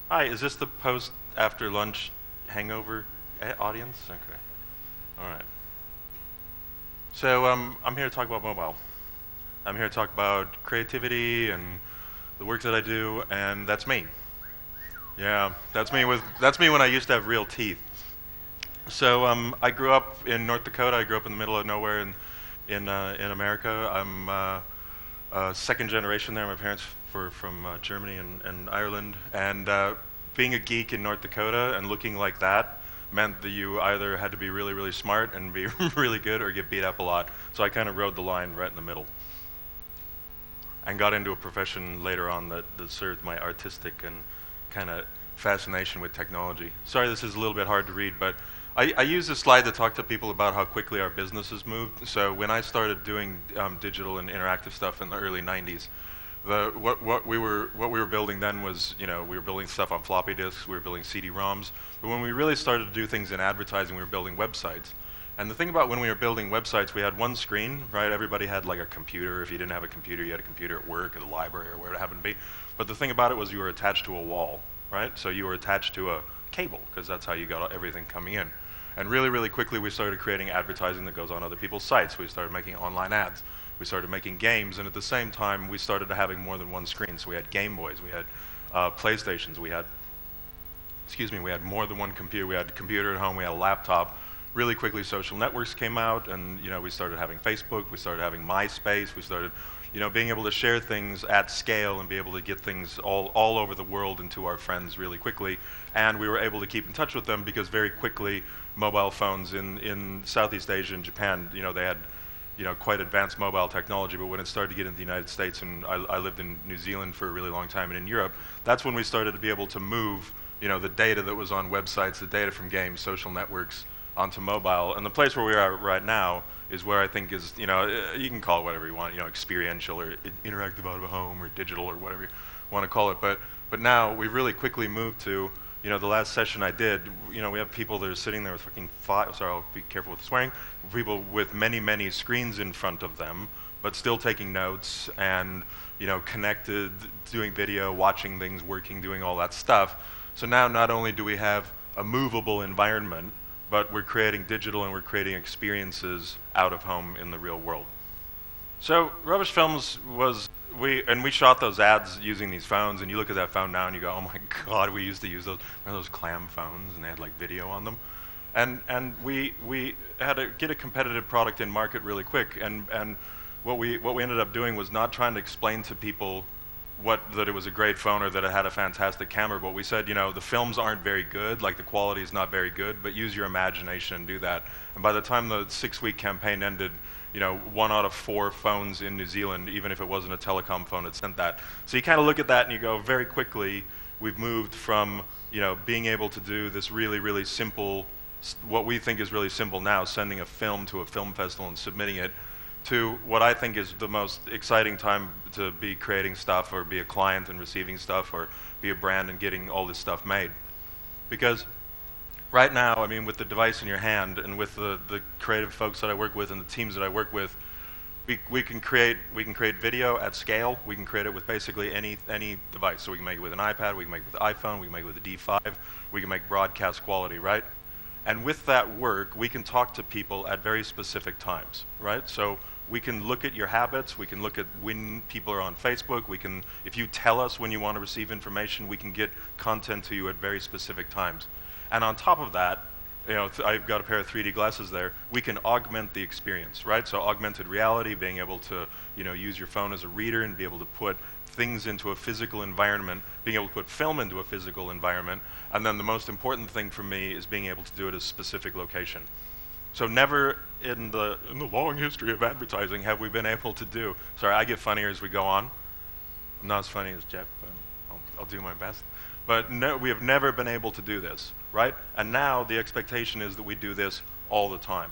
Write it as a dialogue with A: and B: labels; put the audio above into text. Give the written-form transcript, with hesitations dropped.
A: Hi, is this the post after lunch hangover audience? Okay. All right. So I'm here to talk about mobile. I'm here to talk about creativity and the work that I do, and that's me. Yeah, that's me when I used to have real teeth. So I grew up in North Dakota. I grew up in the middle of nowhere in America. I'm second generation there. My parents were from Germany and Ireland, and being a geek in North Dakota and looking like that meant that you either had to be really, really smart and be really good or get beat up a lot. So I kind of rode the line right in the middle and got into a profession later on that served my artistic and kind of fascination with technology. Sorry, this is a little bit hard to read, but I use this slide to talk to people about how quickly our business has moved. So when I started doing digital and interactive stuff in the early 90s, what we were building then was, we were building stuff on floppy disks, we were building CD-ROMs, but when we really started to do things in advertising, we were building websites. And the thing about when we were building websites, we had one screen, right? Everybody had like a computer. If you didn't have a computer, you had a computer at work, at the library, or where it happened to be. But the thing about it was you were attached to a wall, right? So you were attached to a cable, because that's how you got everything coming in. And really, really quickly, we started creating advertising that goes on other people's sites. We started making online ads. We started making games, and at the same time, we started having more than one screen. So we had Game Boys, we had PlayStations, we had more than one computer. We had a computer at home, we had a laptop. Really quickly, social networks came out, and we started having Facebook, we started having MySpace, we started being able to share things at scale and be able to get things all over the world into our friends really quickly. And we were able to keep in touch with them because very quickly, mobile phones in Southeast Asia and Japan, they had quite advanced mobile technology, but when it started to get into the United States, and I lived in New Zealand for a really long time and in Europe, that's when we started to be able to move the data that was on websites, the data from games, social networks, onto mobile. And the place where we are right now is where I think is, you can call it whatever you want, experiential or interactive out of a home or digital or whatever you want to call it. But now we've really quickly moved to, the last session I did, we have people that are sitting there with fucking sorry, I'll be careful with the swearing, people with many, many screens in front of them, but still taking notes and, connected, doing video, watching things, working, doing all that stuff. So now not only do we have a movable environment, but we're creating digital and we're creating experiences out of home in the real world. So Rubbish Films we shot those ads using these phones, and you look at that phone now and you go, oh my God, we used to use those clam phones, and they had like video on them. And we had to get a competitive product in market really quick, and what we ended up doing was not trying to explain to people that it was a great phone or that it had a fantastic camera, but we said, the films aren't very good, like the quality is not very good, but use your imagination and do that. And by the time the 6-week campaign ended, 1 out of 4 phones in New Zealand, even if it wasn't a telecom phone, had sent that. So you kind of look at that and you go, very quickly, we've moved from, being able to do this really, really simple, what we think is really simple now, sending a film to a film festival and submitting it, to what I think is the most exciting time to be creating stuff or be a client and receiving stuff or be a brand and getting all this stuff made. Because right now, with the device in your hand and with the creative folks that I work with and the teams that I work with, we can create video at scale. We can create it with basically any device. So we can make it with an iPad, we can make it with an iPhone, we can make it with a D5, we can make broadcast quality, right? And with that work, we can talk to people at very specific times, right? So we can look at your habits, we can look at when people are on Facebook, if you tell us when you want to receive information, we can get content to you at very specific times. And on top of that, I've got a pair of 3D glasses there, we can augment the experience, right? So augmented reality, being able to, use your phone as a reader and be able to put things into a physical environment, being able to put film into a physical environment, and then the most important thing for me is being able to do it at a specific location. So never in the long history of advertising have we been able to do, sorry, I get funnier as we go on. I'm not as funny as Jeff, but I'll do my best. But no, we have never been able to do this, right? And now the expectation is that we do this all the time.